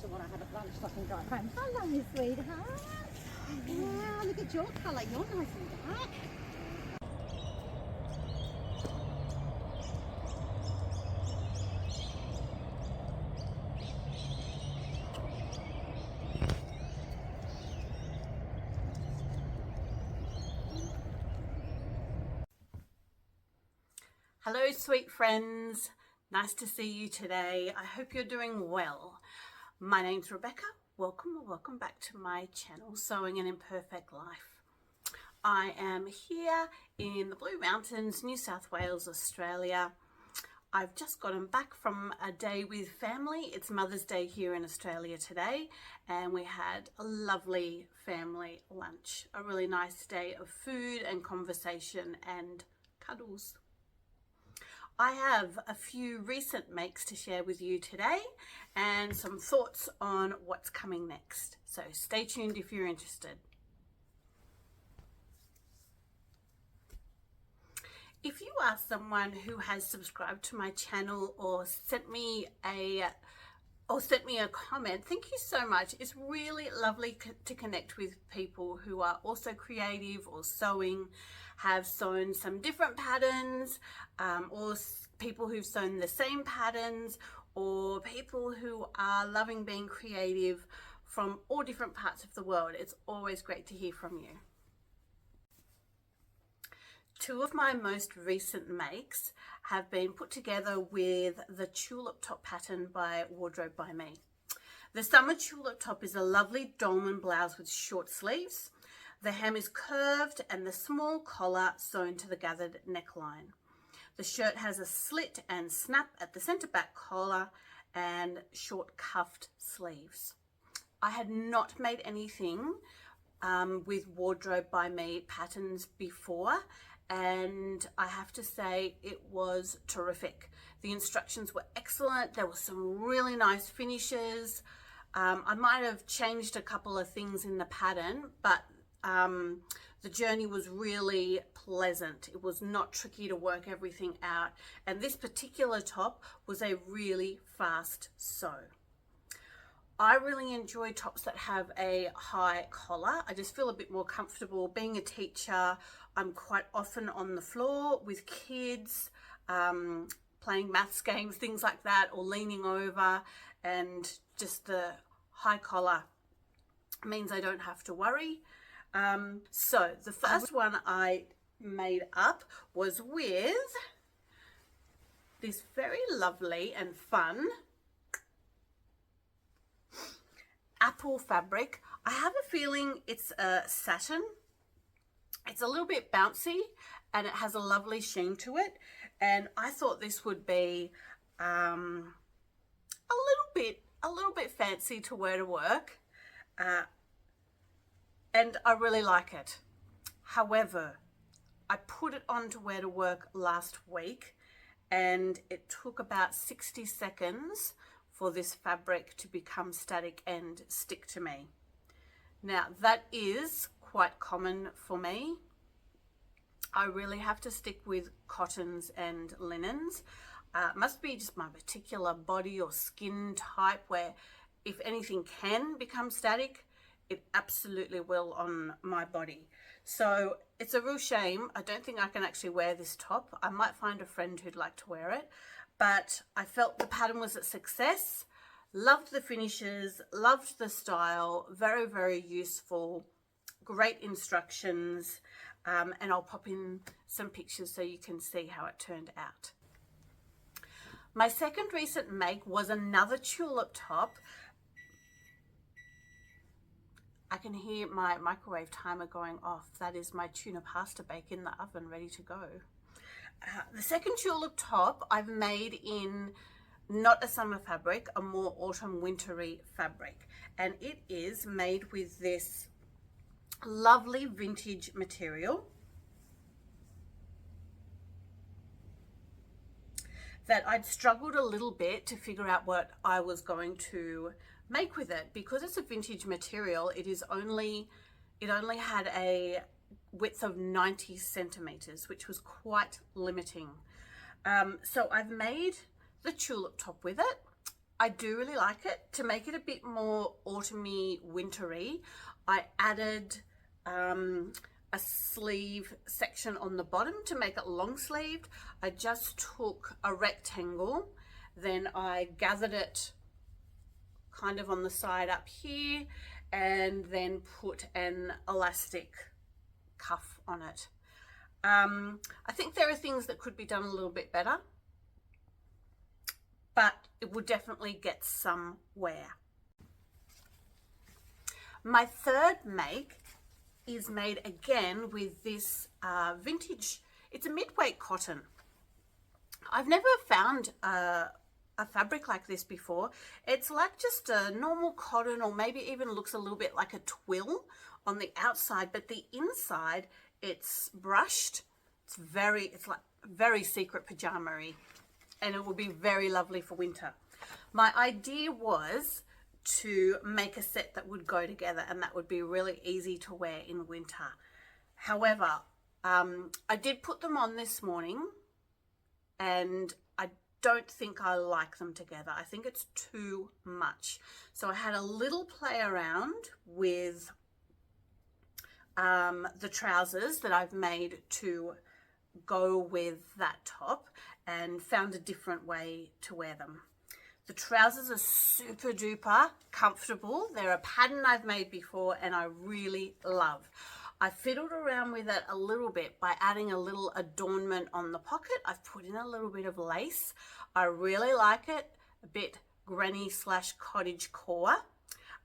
the one I had at lunch so I can go home. Hello, sweetheart. Wow, look at your colour. You're nice and dark. Hello sweet friends, nice to see you today. I hope you're doing well. My name's Rebecca. Welcome or welcome back to my channel, Sewing an Imperfect Life. I am here in the Blue Mountains, New South Wales, Australia. I've just gotten back from a day with family. It's Mother's Day here in Australia today, and we had a lovely family lunch. A really nice day of food and conversation and cuddles. I have a few recent makes to share with you today and some thoughts on what's coming next. So stay tuned if you're interested. If you are someone who has subscribed to my channel or sent me a comment, thank you so much. It's really lovely to connect with people who are also creative or sewing, have sewn some different patterns, or people who've sewn the same patterns, or people who are loving being creative from all different parts of the world. It's always great to hear from you. Two of my most recent makes have been put together with the Tulip Top pattern by Wardrobe by Me. The summer Tulip Top is a lovely dolman blouse with short sleeves. The hem is curved and the small collar sewn to the gathered neckline. The shirt has a slit and snap at the centre back collar and short cuffed sleeves. I had not made anything with Wardrobe by Me patterns before, and I have to say it was terrific. The instructions were excellent. There were some really nice finishes. I might have changed a couple of things in the pattern, but the journey was really pleasant. It was not tricky to work everything out, and this particular top was a really fast sew. I really enjoy tops that have a high collar. I just feel a bit more comfortable. Being a teacher, I'm quite often on the floor with kids, playing maths games, things like that, or leaning over, and just the high collar means I don't have to worry. So the first one I made up was with this very lovely and fun apple fabric. I have a feeling it's a satin. It's a little bit bouncy and it has a lovely sheen to it, and I thought this would be a little bit fancy to wear to work, and I really like it. However, I put it on to wear to work last week, and it took about 60 seconds for this fabric to become static and stick to me. Now that is quite common for me. I really have to stick with cottons and linens. Must be just my particular body or skin type, where if anything can become static, it absolutely will on my body. So it's a real shame. I don't think I can actually wear this top. I might find a friend who'd like to wear it, but I felt the pattern was a success. Loved the finishes, loved the style, very, very useful, great instructions, and I'll pop in some pictures so you can see how it turned out. My second recent make was another tulip top. I can hear my microwave timer going off. That is my tuna pasta bake in the oven, ready to go. The second tulip top I've made in not a summer fabric, a more autumn wintry fabric, and it is made with this lovely vintage material that I'd struggled a little bit to figure out what I was going to make with it. Because it's a vintage material, it only had a width of 90 centimeters, which was quite limiting. So I've made the tulip top with it. I do really like it. To make it a bit more autumny, wintry, I added a sleeve section on the bottom to make it long sleeved. I just took a rectangle, then I gathered it kind of on the side up here, and then put an elastic cuff on it. I think there are things that could be done a little bit better, but it will definitely get some wear. My third make is made again with this vintage, it's a mid-weight cotton. I've never found a fabric like this before. It's like just a normal cotton, or maybe even looks a little bit like a twill on the outside, but the inside it's brushed. It's like very secret pajama-y, and it will be very lovely for winter. My idea was to make a set that would go together and that would be really easy to wear in winter. However, I did put them on this morning and I don't think I like them together. I think it's too much. So I had a little play around with the trousers that I've made to go with that top and found a different way to wear them. The trousers are super duper comfortable. They're a pattern I've made before and I really love. I fiddled around with it a little bit by adding a little adornment on the pocket. I've put in a little bit of lace. I really like it, a bit granny / cottage core.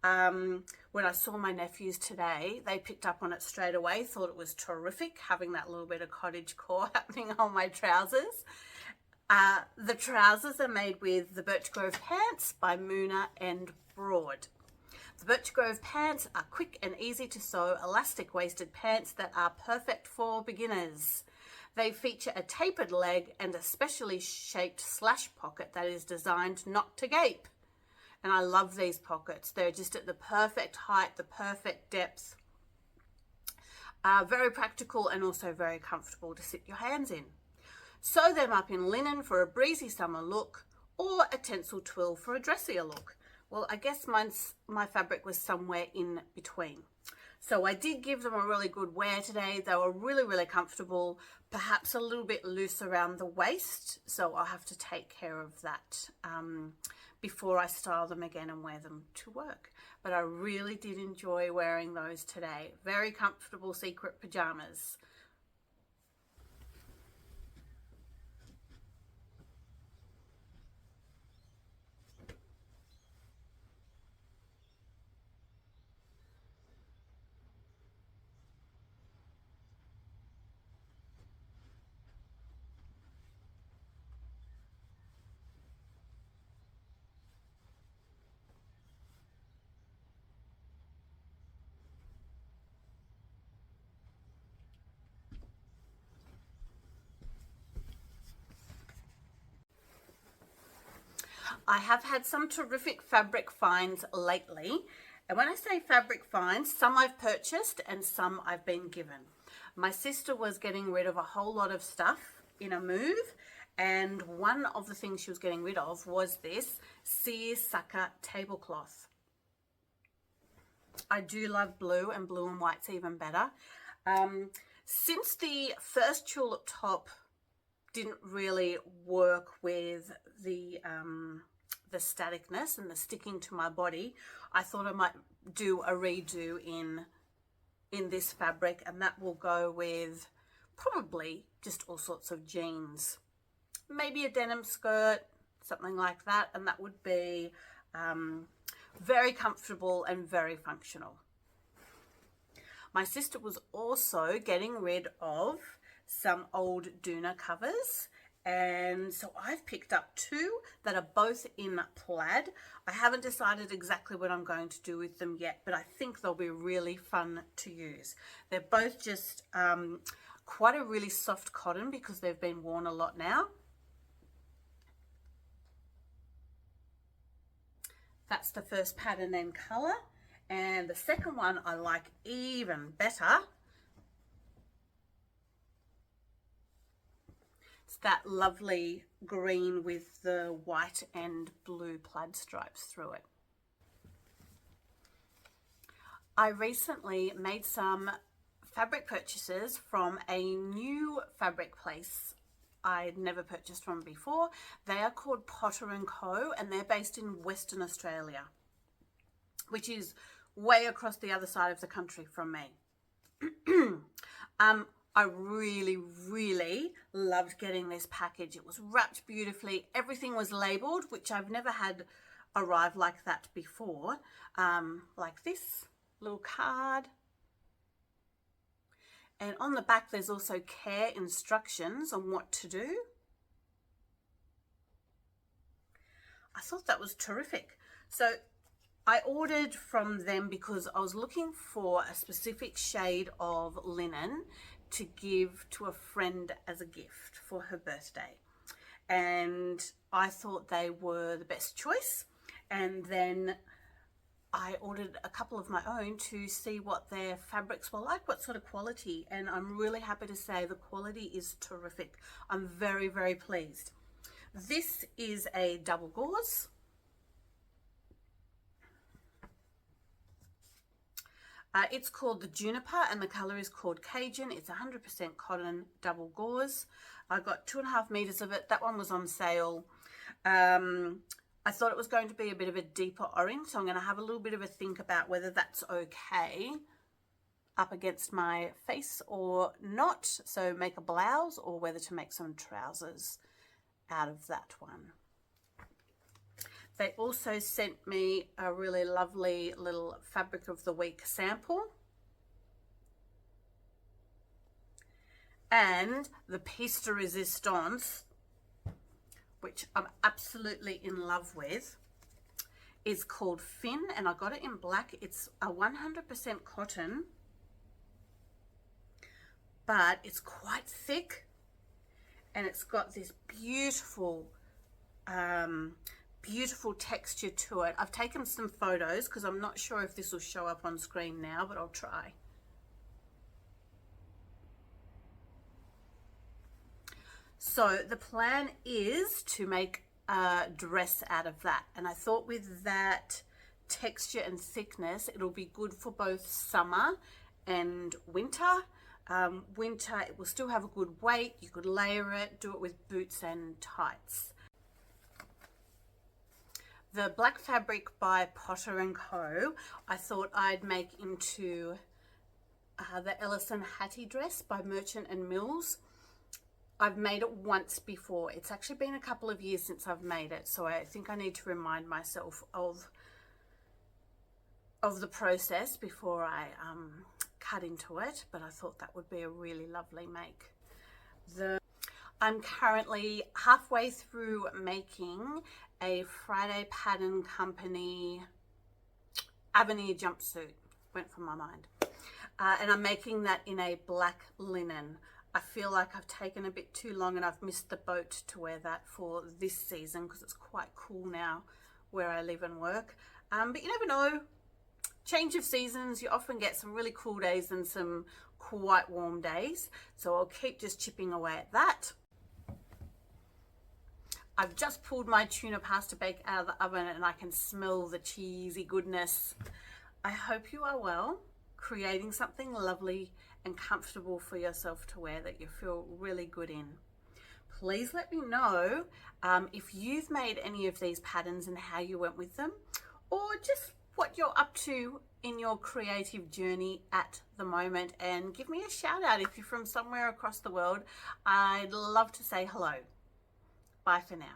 When I saw my nephews today, they picked up on it straight away, thought it was terrific having that little bit of cottage core happening on my trousers. The trousers are made with the Birchgrove Pants by Moona and Broad. The Birchgrove Pants are quick and easy to sew, elastic waisted pants that are perfect for beginners. They feature a tapered leg and a specially shaped slash pocket that is designed not to gape. And I love these pockets. They're just at the perfect height, the perfect depth. Very practical and also very comfortable to sit your hands in. Sew them up in linen for a breezy summer look, or a tencel twill for a dressier look. Well, I guess my fabric was somewhere in between. So I did give them a really good wear today. They were really, really comfortable, perhaps a little bit loose around the waist. So I'll have to take care of that before I style them again and wear them to work. But I really did enjoy wearing those today. Very comfortable secret pajamas. I have had some terrific fabric finds lately. And when I say fabric finds, some I've purchased and some I've been given. My sister was getting rid of a whole lot of stuff in a move, and one of the things she was getting rid of was this seersucker tablecloth. I do love blue, and blue and white's even better. Since the first Tulip Top didn't really work with the staticness and the sticking to my body, I thought I might do a redo in this fabric, and that will go with probably just all sorts of jeans, maybe a denim skirt, something like that, and that would be very comfortable and very functional. My sister was also getting rid of some old doona covers, and so I've picked up two that are both in plaid. I haven't decided exactly what I'm going to do with them yet, but I think they'll be really fun to use. They're both just quite a really soft cotton because they've been worn a lot now. That's the first pattern and color, and the second one I like even better. It's that lovely green with the white and blue plaid stripes through it. I recently made some fabric purchases from a new fabric place I'd never purchased from before. They are called Potter & Co. and they're based in Western Australia, which is way across the other side of the country from me. I really loved getting this package. It was wrapped beautifully. Everything was labeled, which I've never had arrive like that before. Like this little card. And on the back, there's also care instructions on what to do. I thought that was terrific. So I ordered from them because I was looking for a specific shade of linen to give to a friend as a gift for her birthday. And I thought they were the best choice. And then I ordered a couple of my own to see what their fabrics were like, what sort of quality. And I'm really happy to say the quality is terrific. I'm very pleased. This is a double gauze. It's called the Juniper and the color is called Cajun. It's 100% cotton double gauze. I got 2.5 meters of it. That one was on sale. I thought it was going to be a bit of a deeper orange, so I'm going to have a little bit of a think about whether that's okay up against my face or not. So make a blouse or whether to make some trousers out of that one. They also sent me a really lovely little Fabric of the Week sample. And the piece de resistance, which I'm absolutely in love with, is called Fin, and I got it in black. It's a 100% cotton, but it's quite thick, and it's got this beautiful beautiful texture to it. I've taken some photos because I'm not sure if this will show up on screen now, but I'll try. So the plan is to make a dress out of that, and I thought with that texture and thickness it'll be good for both summer and winter. Winter, it will still have a good weight. You could layer it, do it with boots and tights. The black fabric by Potter & Co. I thought I'd make into the Ellison Hattie dress by Merchant & Mills. I've made it once before. It's actually been a couple of years since I've made it, so I think I need to remind myself of the process before I cut into it, but I thought that would be a really lovely make. I'm currently halfway through making a Friday Pattern Company Avenir jumpsuit. Went from my mind. And I'm making that in a black linen. I feel like I've taken a bit too long and I've missed the boat to wear that for this season because it's quite cool now where I live and work. But you never know. Change of seasons, you often get some really cool days and some quite warm days. So I'll keep just chipping away at that. I've just pulled my tuna pasta bake out of the oven and I can smell the cheesy goodness. I hope you are well, creating something lovely and comfortable for yourself to wear that you feel really good in. Please let me know if you've made any of these patterns and how you went with them, or just what you're up to in your creative journey at the moment, and give me a shout out if you're from somewhere across the world. I'd love to say hello. Bye for now.